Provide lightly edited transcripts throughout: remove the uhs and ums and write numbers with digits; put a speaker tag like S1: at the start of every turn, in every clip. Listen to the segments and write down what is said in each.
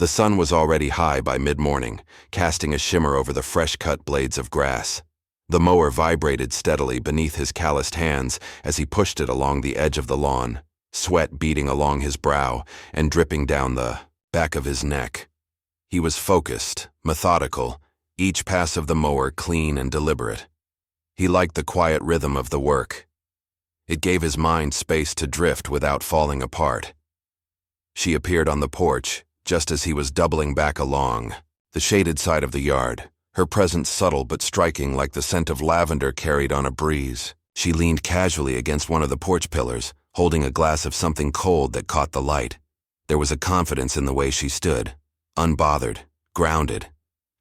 S1: The sun was already high by mid-morning, casting a shimmer over the fresh-cut blades of grass. The mower vibrated steadily beneath his calloused hands as he pushed it along the edge of the lawn, sweat beading along his brow and dripping down the back of his neck. He was focused, methodical, each pass of the mower clean and deliberate. He liked the quiet rhythm of the work. It gave his mind space to drift without falling apart. She appeared on the porch, just as he was doubling back along the shaded side of the yard, her presence subtle but striking like the scent of lavender carried on a breeze. She leaned casually against one of the porch pillars, holding a glass of something cold that caught the light. There was a confidence in the way she stood, unbothered, grounded.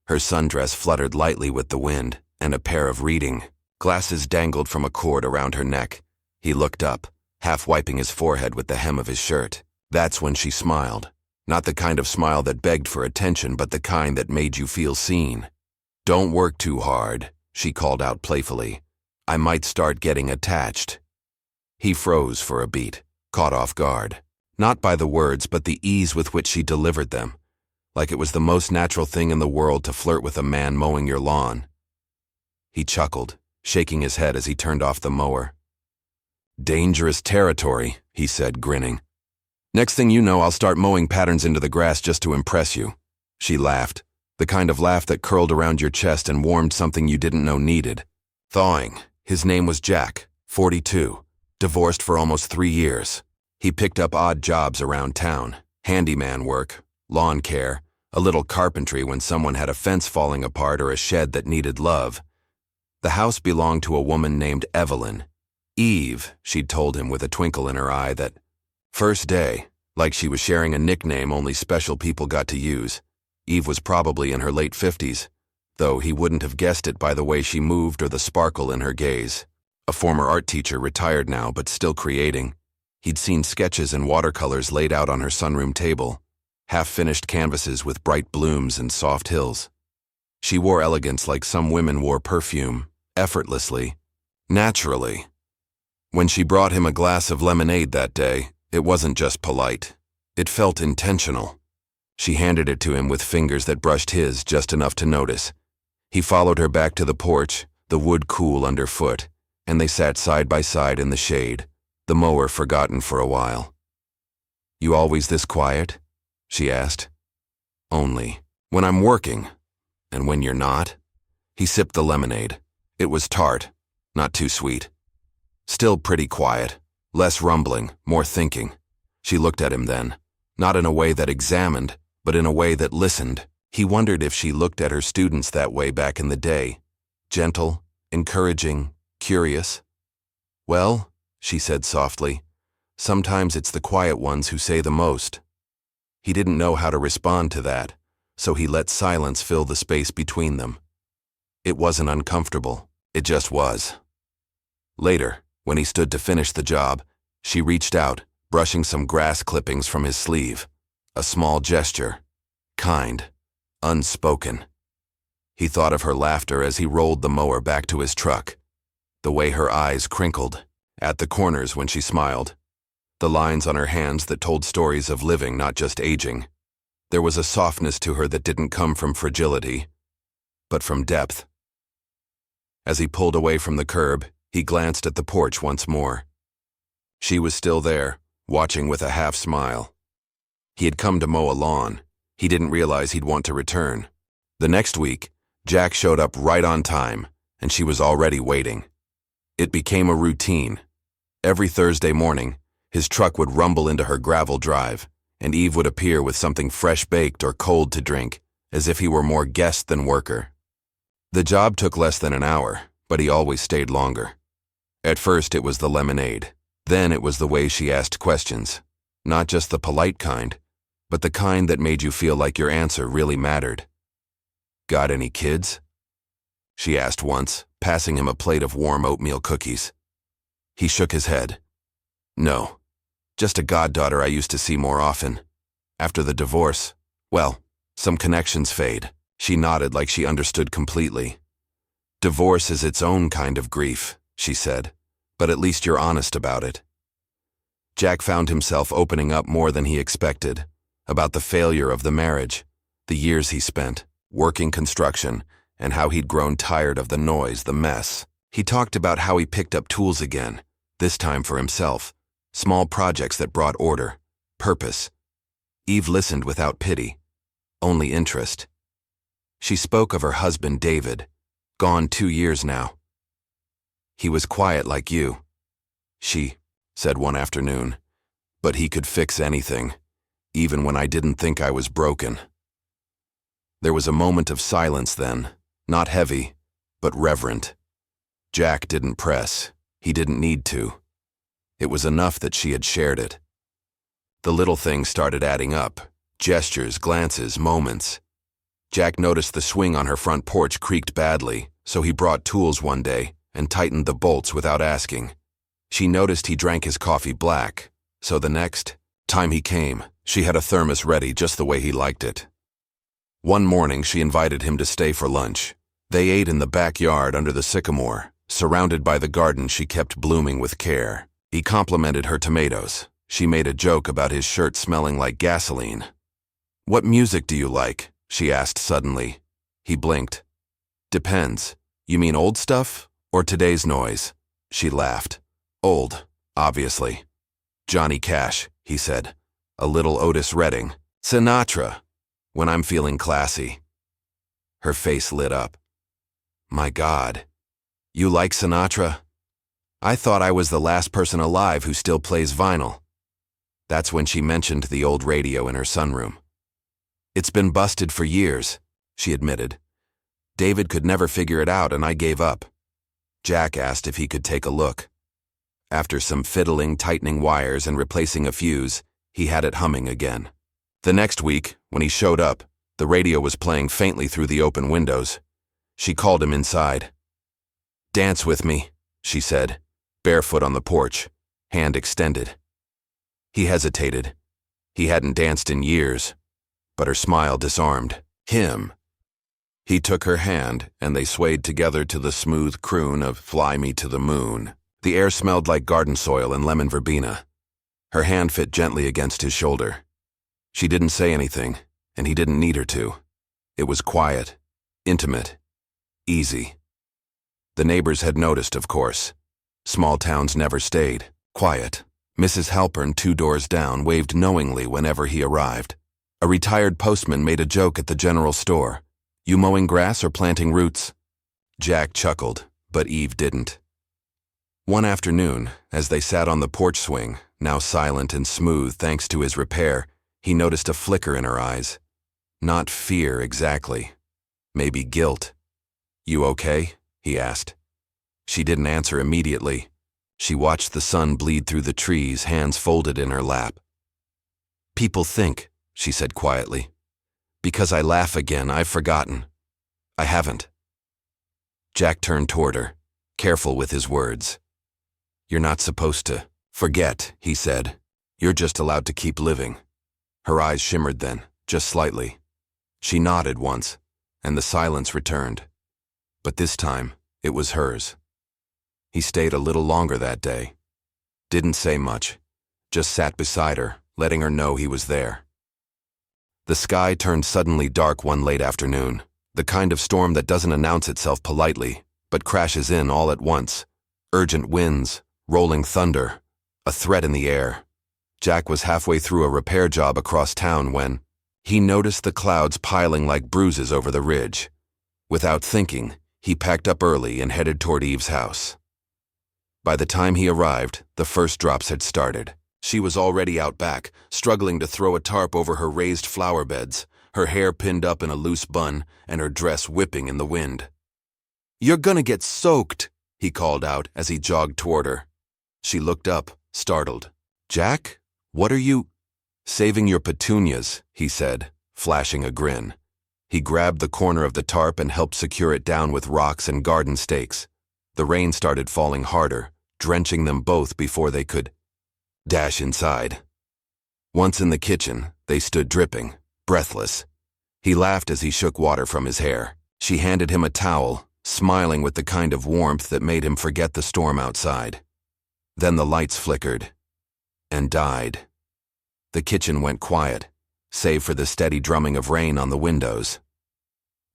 S1: Her sundress fluttered lightly with the wind, and a pair of reading glasses dangled from a cord around her neck. He looked up, half wiping his forehead with the hem of his shirt. That's when she smiled. Not the kind of smile that begged for attention, but the kind that made you feel seen. "Don't work too hard," she called out playfully. "I might start getting attached." He froze for a beat, caught off guard. Not by the words, but the ease with which she delivered them. Like it was the most natural thing in the world to flirt with a man mowing your lawn. He chuckled, shaking his head as he turned off the mower. "Dangerous territory," he said, grinning. "Next thing you know, I'll start mowing patterns into the grass just to impress you." She laughed, the kind of laugh that curled around your chest and warmed something you didn't know needed. Thawing. His name was Jack, 42, divorced for almost 3 years. He picked up odd jobs around town, handyman work, lawn care, a little carpentry when someone had a fence falling apart or a shed that needed love. The house belonged to a woman named Evelyn. Eve, she'd told him with a twinkle in her eye that first day, like she was sharing a nickname only special people got to use. Eve was probably in her late 50s, though he wouldn't have guessed it by the way she moved or the sparkle in her gaze. A former art teacher, retired now but still creating. He'd seen sketches and watercolors laid out on her sunroom table, half-finished canvases with bright blooms and soft hills. She wore elegance like some women wore perfume, effortlessly, naturally. When she brought him a glass of lemonade that day, it wasn't just polite. It felt intentional. She handed it to him with fingers that brushed his just enough to notice. He followed her back to the porch, the wood cool underfoot, and they sat side by side in the shade, the mower forgotten for a while. "You always this quiet?" she asked. "Only when I'm working. And when you're not?" He sipped the lemonade. It was tart, not too sweet. Still pretty quiet, less rumbling, more thinking. She looked at him then, not in a way that examined, but in a way that listened. He wondered if she looked at her students that way back in the day. Gentle, encouraging, curious. "Well," she said softly, "sometimes it's the quiet ones who say the most." He didn't know how to respond to that, so he let silence fill the space between them. It wasn't uncomfortable, it just was. Later, when he stood to finish the job, she reached out, brushing some grass clippings from his sleeve. A small gesture. Kind. Unspoken. He thought of her laughter as he rolled the mower back to his truck. The way her eyes crinkled, at the corners when she smiled. The lines on her hands that told stories of living, not just aging. There was a softness to her that didn't come from fragility, but from depth. As he pulled away from the curb, he glanced at the porch once more. She was still there, watching with a half smile. He had come to mow a lawn. He didn't realize he'd want to return. The next week, Jack showed up right on time, and she was already waiting. It became a routine. Every Thursday morning, his truck would rumble into her gravel drive, and Eve would appear with something fresh-baked or cold to drink, as if he were more guest than worker. The job took less than an hour, but he always stayed longer. At first it was the lemonade. Then it was the way she asked questions. Not just the polite kind, but the kind that made you feel like your answer really mattered. "Got any kids?" she asked once, passing him a plate of warm oatmeal cookies. He shook his head. "No, just a goddaughter I used to see more often. After the divorce, well, some connections fade." She nodded like she understood completely. "Divorce is its own kind of grief," she said, "but at least you're honest about it." Jack found himself opening up more than he expected, about the failure of the marriage, the years he spent working construction, and how he'd grown tired of the noise, the mess. He talked about how he picked up tools again, this time for himself, small projects that brought order, purpose. Eve listened without pity, only interest. She spoke of her husband, David, gone 2 years now. He was quiet like you, she said one afternoon, but he could fix anything, even when I didn't think I was broken. There was a moment of silence then, not heavy, but reverent. Jack didn't press. He didn't need to. It was enough that she had shared it. The little things started adding up, gestures, glances, moments. Jack noticed the swing on her front porch creaked badly, so he brought tools one day and tightened the bolts without asking. She noticed he drank his coffee black, so the next time he came, she had a thermos ready just the way he liked it. One morning, she invited him to stay for lunch. They ate in the backyard under the sycamore, surrounded by the garden she kept blooming with care. He complimented her tomatoes. She made a joke about his shirt smelling like gasoline. "What music do you like?" she asked suddenly. He blinked. "Depends. You mean old stuff or today's noise?" She laughed. "Old, obviously." "Johnny Cash," he said. "A little Otis Redding. Sinatra, when I'm feeling classy." Her face lit up. "My God, you like Sinatra? I thought I was the last person alive who still plays vinyl." That's when she mentioned the old radio in her sunroom. "It's been busted for years," she admitted. "David could never figure it out and I gave up." Jack asked if he could take a look. After some fiddling, tightening wires and replacing a fuse, he had it humming again. The next week, when he showed up, the radio was playing faintly through the open windows. She called him inside. "Dance with me," she said, barefoot on the porch, hand extended. He hesitated. He hadn't danced in years, but her smile disarmed him. He took her hand, and they swayed together to the smooth croon of "Fly Me to the Moon." The air smelled like garden soil and lemon verbena. Her hand fit gently against his shoulder. She didn't say anything, and he didn't need her to. It was quiet, intimate, easy. The neighbors had noticed, of course. Small towns never stayed quiet. Mrs. Halpern, 2 doors down, waved knowingly whenever he arrived. A retired postman made a joke at the general store. "You mowing grass or planting roots?" Jack chuckled, but Eve didn't. One afternoon, as they sat on the porch swing, now silent and smooth thanks to his repair, he noticed a flicker in her eyes. Not fear exactly. Maybe guilt. "You okay?" he asked. She didn't answer immediately. She watched the sun bleed through the trees, hands folded in her lap. "People think," she said quietly. "Because I laugh again, I've forgotten. I haven't." Jack turned toward her, careful with his words. "You're not supposed to forget," he said. "You're just allowed to keep living." Her eyes shimmered then, just slightly. She nodded once, and the silence returned. But this time, it was hers. He stayed a little longer that day. Didn't say much, just sat beside her, letting her know he was there. The sky turned suddenly dark one late afternoon, the kind of storm that doesn't announce itself politely, but crashes in all at once. Urgent winds, rolling thunder, a threat in the air. Jack was halfway through a repair job across town when he noticed the clouds piling like bruises over the ridge. Without thinking, he packed up early and headed toward Eve's house. By the time he arrived, the first drops had started. She was already out back, struggling to throw a tarp over her raised flower beds, her hair pinned up in a loose bun and her dress whipping in the wind. "You're gonna get soaked," he called out as he jogged toward her. She looked up, startled. "Jack, what are you—" "Saving your petunias," he said, flashing a grin. He grabbed the corner of the tarp and helped secure it down with rocks and garden stakes. The rain started falling harder, drenching them both before they could dash inside. Once in the kitchen, they stood dripping, breathless. He laughed as he shook water from his hair. She handed him a towel, smiling with the kind of warmth that made him forget the storm outside. Then the lights flickered and died. The kitchen went quiet, save for the steady drumming of rain on the windows.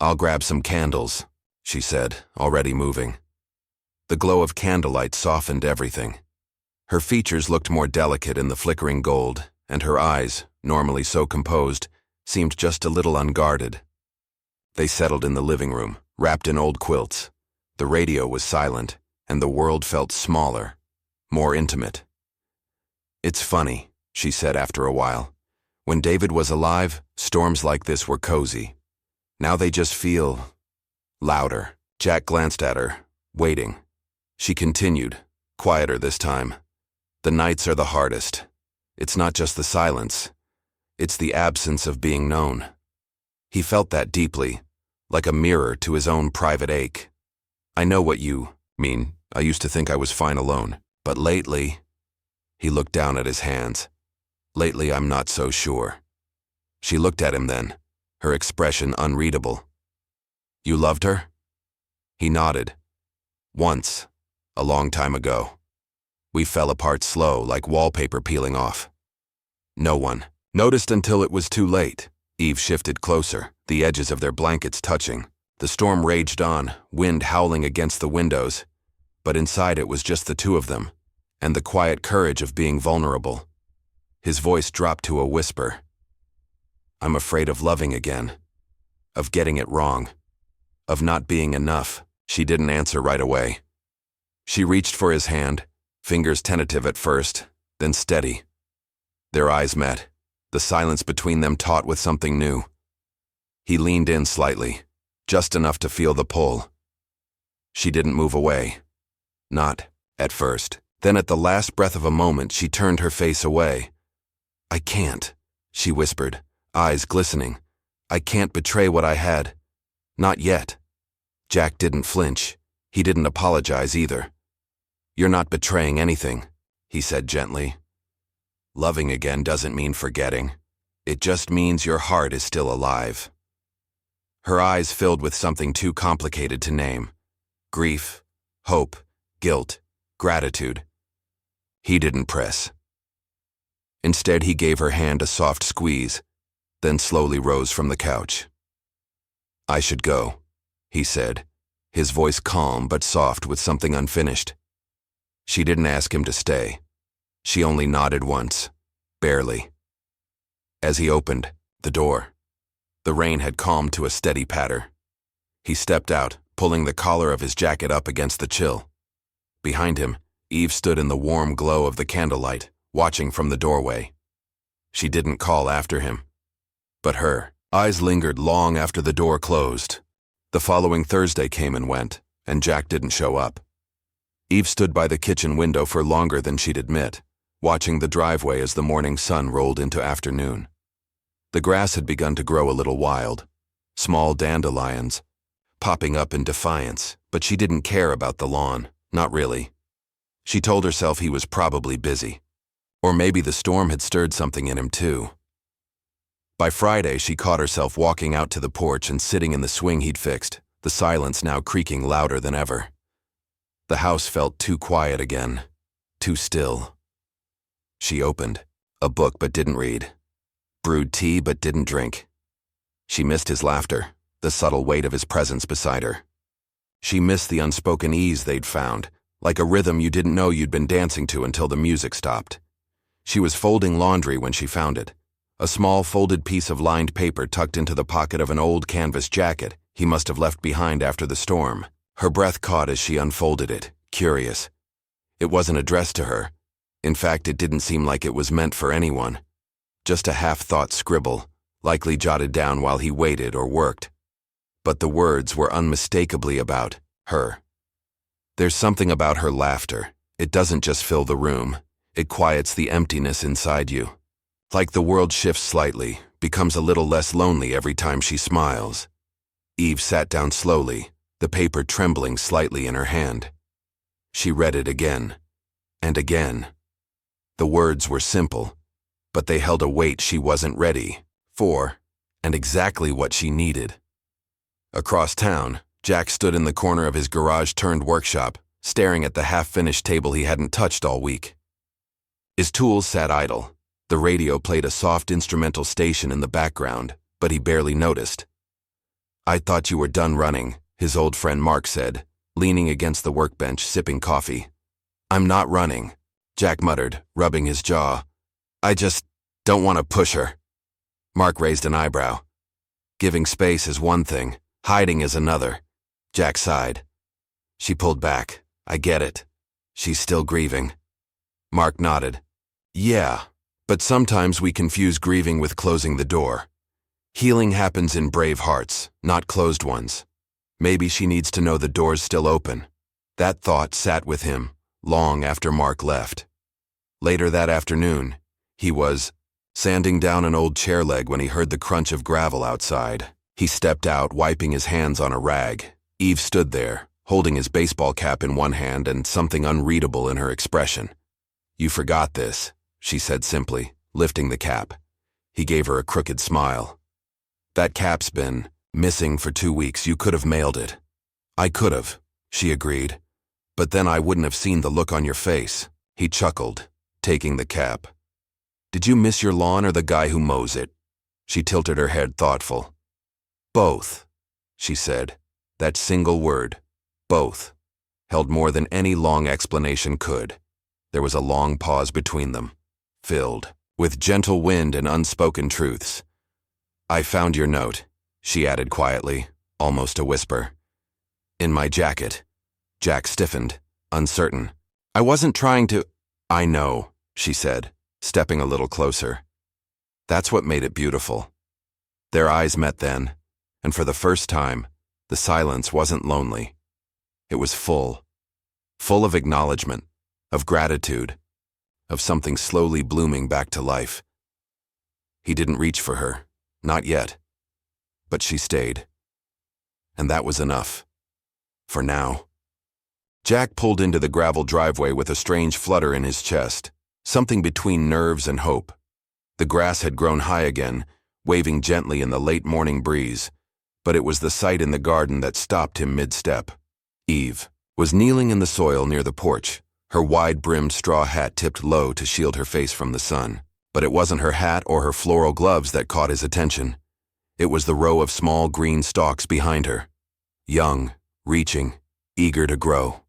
S1: "I'll grab some candles," she said, already moving. The glow of candlelight softened everything. Her features looked more delicate in the flickering gold, and her eyes, normally so composed, seemed just a little unguarded. They settled in the living room, wrapped in old quilts. The radio was silent, and the world felt smaller, more intimate. "It's funny," she said after a while. "When David was alive, storms like this were cozy. Now they just feel louder." Jack glanced at her, waiting. She continued, quieter this time. "The nights are the hardest. It's not just the silence. It's the absence of being known." He felt that deeply, like a mirror to his own private ache. "I know what you mean. I used to think I was fine alone. But lately," he looked down at his hands. "Lately, I'm not so sure." She looked at him then, her expression unreadable. "You loved her?" He nodded. "Once, a long time ago. We fell apart slow, like wallpaper peeling off. No one noticed until it was too late." Eve shifted closer, the edges of their blankets touching. The storm raged on, wind howling against the windows, but inside it was just the two of them, and the quiet courage of being vulnerable. His voice dropped to a whisper. "I'm afraid of loving again, of getting it wrong, of not being enough." She didn't answer right away. She reached for his hand, fingers tentative at first, then steady. Their eyes met, the silence between them taut with something new. He leaned in slightly, just enough to feel the pull. She didn't move away. Not at first. Then at the last breath of a moment, she turned her face away. "I can't," she whispered, eyes glistening. "I can't betray what I had. Not yet." Jack didn't flinch. He didn't apologize either. "You're not betraying anything," he said gently. "Loving again doesn't mean forgetting. It just means your heart is still alive." Her eyes filled with something too complicated to name. Grief, hope, guilt, gratitude. He didn't press. Instead, he gave her hand a soft squeeze, then slowly rose from the couch. "I should go," he said, his voice calm but soft with something unfinished. She didn't ask him to stay. She only nodded once, barely. As he opened the door, the rain had calmed to a steady patter. He stepped out, pulling the collar of his jacket up against the chill. Behind him, Eve stood in the warm glow of the candlelight, watching from the doorway. She didn't call after him, but her eyes lingered long after the door closed. The following Thursday came and went, and Jack didn't show up. Eve stood by the kitchen window for longer than she'd admit, watching the driveway as the morning sun rolled into afternoon. The grass had begun to grow a little wild, small dandelions, popping up in defiance, but she didn't care about the lawn, not really. She told herself he was probably busy. Or maybe the storm had stirred something in him too. By Friday, she caught herself walking out to the porch and sitting in the swing he'd fixed, the silence now creaking louder than ever. The house felt too quiet again, too still. She opened a book but didn't read, brewed tea but didn't drink. She missed his laughter, the subtle weight of his presence beside her. She missed the unspoken ease they'd found, like a rhythm you didn't know you'd been dancing to until the music stopped. She was folding laundry when she found it, a small folded piece of lined paper tucked into the pocket of an old canvas jacket he must have left behind after the storm. Her breath caught as she unfolded it, curious. It wasn't addressed to her. In fact, it didn't seem like it was meant for anyone. Just a half-thought scribble, likely jotted down while he waited or worked. But the words were unmistakably about her. There's something about her laughter. It doesn't just fill the room. It quiets the emptiness inside you. Like the world shifts slightly, becomes a little less lonely every time she smiles. Eve sat down slowly, the paper trembling slightly in her hand. She read it again, and again. The words were simple, but they held a weight she wasn't ready for, and exactly what she needed. Across town, Jack stood in the corner of his garage-turned-workshop, staring at the half-finished table he hadn't touched all week. His tools sat idle, The radio played a soft instrumental station in the background, but he barely noticed. "I thought you were done running," his old friend Mark said, leaning against the workbench sipping coffee. "I'm not running," Jack muttered, rubbing his jaw. "I just don't want to push her." Mark raised an eyebrow. "Giving space is one thing, hiding is another." Jack sighed. She pulled back. "I get it. She's still grieving." Mark nodded. "Yeah, but sometimes we confuse grieving with closing the door. Healing happens in brave hearts, not closed ones. Maybe she needs to know the door's still open." That thought sat with him long after Mark left. Later that afternoon, he was sanding down an old chair leg when he heard the crunch of gravel outside. He stepped out, wiping his hands on a rag. Eve stood there, holding his baseball cap in one hand and something unreadable in her expression. "You forgot this," she said simply, lifting the cap. He gave her a crooked smile. "That cap's been missing for 2 weeks. You could have mailed it." "I could have," she agreed. "But then I wouldn't have seen the look on your face." He chuckled, taking the cap. "Did you miss your lawn or the guy who mows it?" She tilted her head, thoughtful. "Both," she said. That single word, both, held more than any long explanation could. There was a long pause between them, filled with gentle wind and unspoken truths. "I found your note," she added quietly, almost a whisper. "In my jacket." Jack stiffened, uncertain. "I wasn't trying to—" "I know," she said, stepping a little closer. That's what made it beautiful. Their eyes met then, and for the first time, the silence wasn't lonely. It was full of acknowledgement, of gratitude, of something slowly blooming back to life. He didn't reach for her, not yet, but she stayed. And that was enough. For now. Jack pulled into the gravel driveway with a strange flutter in his chest, something between nerves and hope. The grass had grown high again, waving gently in the late morning breeze, but it was the sight in the garden that stopped him mid-step. Eve was kneeling in the soil near the porch, her wide-brimmed straw hat tipped low to shield her face from the sun. But it wasn't her hat or her floral gloves that caught his attention. It was the row of small green stalks behind her. Young, reaching, eager to grow.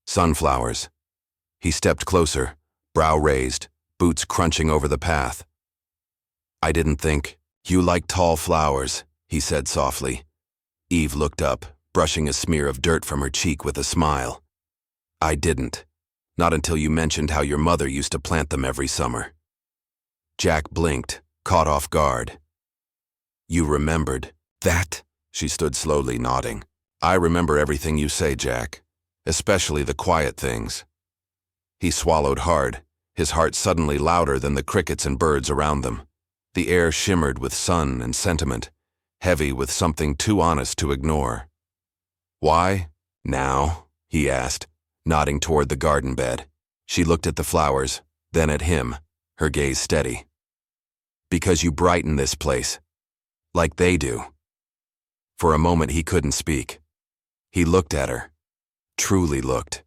S1: Sunflowers. He stepped closer, brow raised, boots crunching over the path. "I didn't think you liked tall flowers," he said softly. Eve looked up, brushing a smear of dirt from her cheek with a smile. "I didn't. Not until you mentioned how your mother used to plant them every summer." Jack blinked, caught off guard. "You remembered that?" She stood slowly, nodding. "I remember everything you say, Jack, especially the quiet things." He swallowed hard, his heart suddenly louder than the crickets and birds around them. The air shimmered with sun and sentiment, heavy with something too honest to ignore. "Why, now?" he asked, nodding toward the garden bed. She looked at the flowers, then at him, her gaze steady. "Because you brighten this place, like they do." For a moment he couldn't speak. He looked at her, truly looked,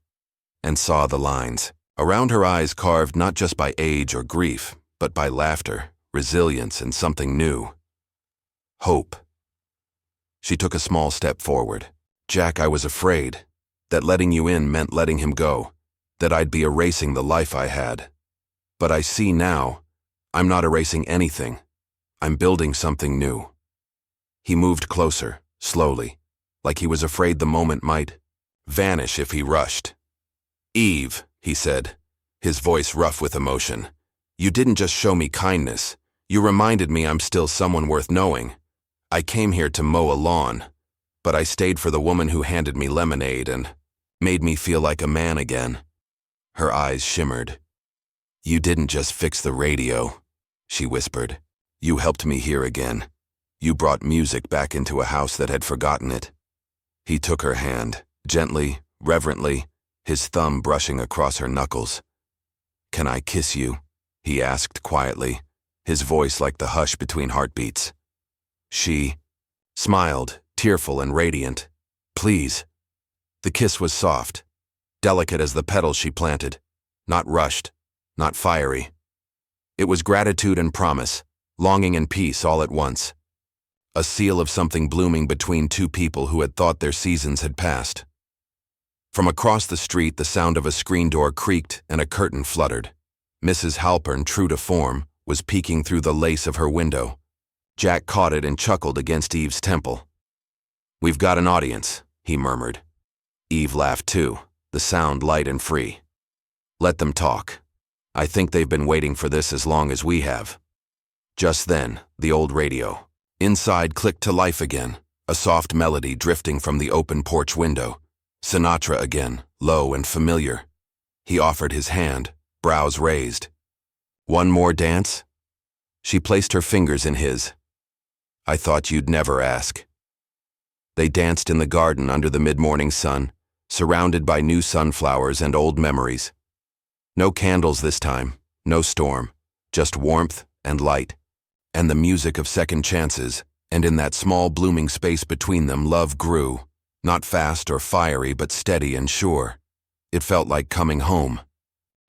S1: and saw the lines around her eyes carved not just by age or grief, but by laughter, resilience, and something new. Hope. She took a small step forward. "Jack, I was afraid that letting you in meant letting him go, that I'd be erasing the life I had. But I see now, I'm not erasing anything. I'm building something new." He moved closer, slowly, like he was afraid the moment might vanish if he rushed. "Eve," he said, his voice rough with emotion, "you didn't just show me kindness. You reminded me I'm still someone worth knowing. I came here to mow a lawn, but I stayed for the woman who handed me lemonade and made me feel like a man again." Her eyes shimmered. "You didn't just fix the radio," she whispered. "You helped me hear again. You brought music back into a house that had forgotten it." He took her hand, gently, reverently, his thumb brushing across her knuckles. "Can I kiss you?" he asked quietly, his voice like the hush between heartbeats. She smiled, tearful and radiant. "Please." The kiss was soft, delicate as the petals she planted, not rushed, not fiery. It was gratitude and promise, longing and peace all at once. A seal of something blooming between two people who had thought their seasons had passed. From across the street, the sound of a screen door creaked and a curtain fluttered. Mrs. Halpern, true to form, was peeking through the lace of her window. Jack caught it and chuckled against Eve's temple. "We've got an audience," he murmured. Eve laughed too, the sound light and free. "Let them talk. I think they've been waiting for this as long as we have." Just then, the old radio. Inside clicked to life again, a soft melody drifting from the open porch window. Sinatra again, low and familiar. He offered his hand, brows raised. "One more dance?" She placed her fingers in his. "I thought you'd never ask." They danced in the garden under the mid-morning sun, surrounded by new sunflowers and old memories. No candles this time, no storm, just warmth and light, and the music of second chances, and in that small blooming space between them love grew, not fast or fiery but steady and sure. It felt like coming home.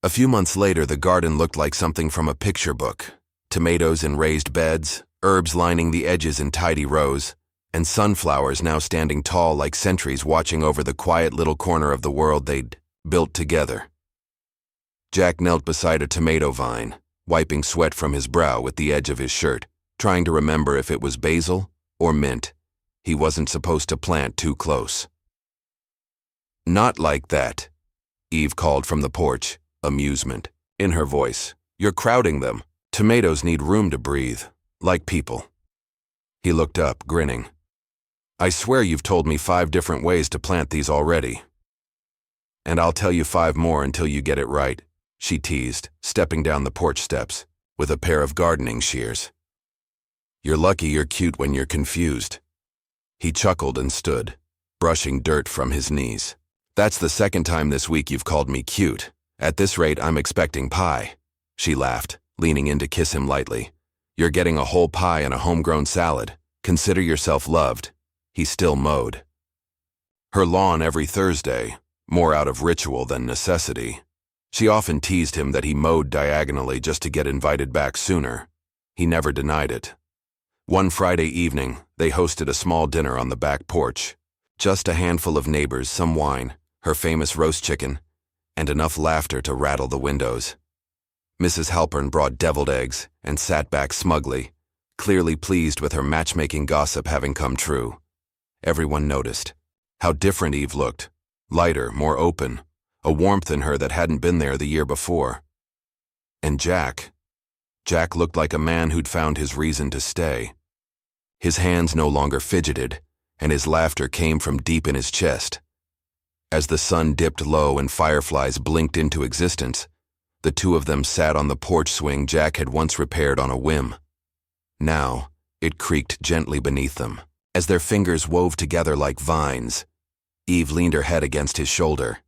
S1: A few months later, the garden looked like something from a picture book. Tomatoes in raised beds, herbs lining the edges in tidy rows, and sunflowers now standing tall like sentries watching over the quiet little corner of the world they'd built together. Jack knelt beside a tomato vine, wiping sweat from his brow with the edge of his shirt, trying to remember if it was basil or mint. He wasn't supposed to plant too close. "Not like that," Eve called from the porch, amusement in her voice. "You're crowding them. Tomatoes need room to breathe, like people." He looked up, grinning. "I swear you've told me 5 different ways to plant these already. And I'll tell you 5 more until you get it right," she teased, stepping down the porch steps, with a pair of gardening shears. "You're lucky you're cute when you're confused." He chuckled and stood, brushing dirt from his knees. "That's the 2nd time this week you've called me cute. At this rate, I'm expecting pie." She laughed, leaning in to kiss him lightly. "You're getting a whole pie and a homegrown salad. Consider yourself loved." He still mowed her lawn every Thursday, more out of ritual than necessity. She often teased him that he mowed diagonally just to get invited back sooner. He never denied it. One Friday evening, they hosted a small dinner on the back porch. Just a handful of neighbors, some wine, her famous roast chicken, and enough laughter to rattle the windows. Mrs. Halpern brought deviled eggs and sat back smugly, clearly pleased with her matchmaking gossip having come true. Everyone noticed how different Eve looked, lighter, more open, a warmth in her that hadn't been there the year before. And Jack looked like a man who'd found his reason to stay. His hands no longer fidgeted, and his laughter came from deep in his chest. As the sun dipped low and fireflies blinked into existence, the two of them sat on the porch swing Jack had once repaired on a whim. Now, it creaked gently beneath them, as their fingers wove together like vines. Eve leaned her head against his shoulder.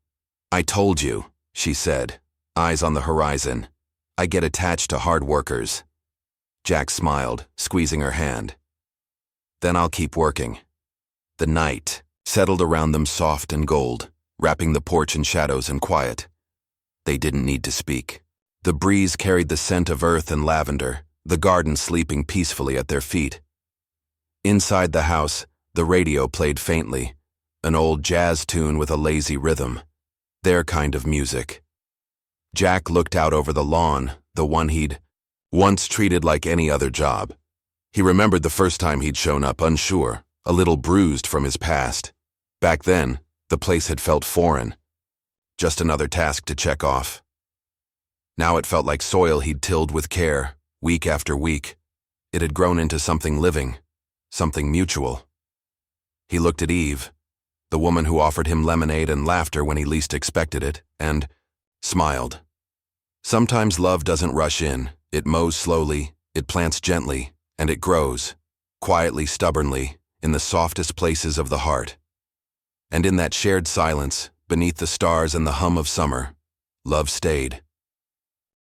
S1: "I told you," she said, eyes on the horizon. "I get attached to hard workers." Jack smiled, squeezing her hand. "Then I'll keep working." The night settled around them soft and gold, wrapping the porch in shadows and quiet. They didn't need to speak. The breeze carried the scent of earth and lavender, the garden sleeping peacefully at their feet. Inside the house, the radio played faintly, an old jazz tune with a lazy rhythm, their kind of music. Jack looked out over the lawn, the one he'd once treated like any other job. He remembered the first time he'd shown up, unsure, a little bruised from his past. Back then, the place had felt foreign, just another task to check off. Now it felt like soil he'd tilled with care, week after week. It had grown into something living, something mutual. He looked at Eve, the woman who offered him lemonade and laughter when he least expected it, and smiled. Sometimes love doesn't rush in. It mows slowly, it plants gently, and it grows, quietly, stubbornly, in the softest places of the heart. And in that shared silence, beneath the stars and the hum of summer, love stayed.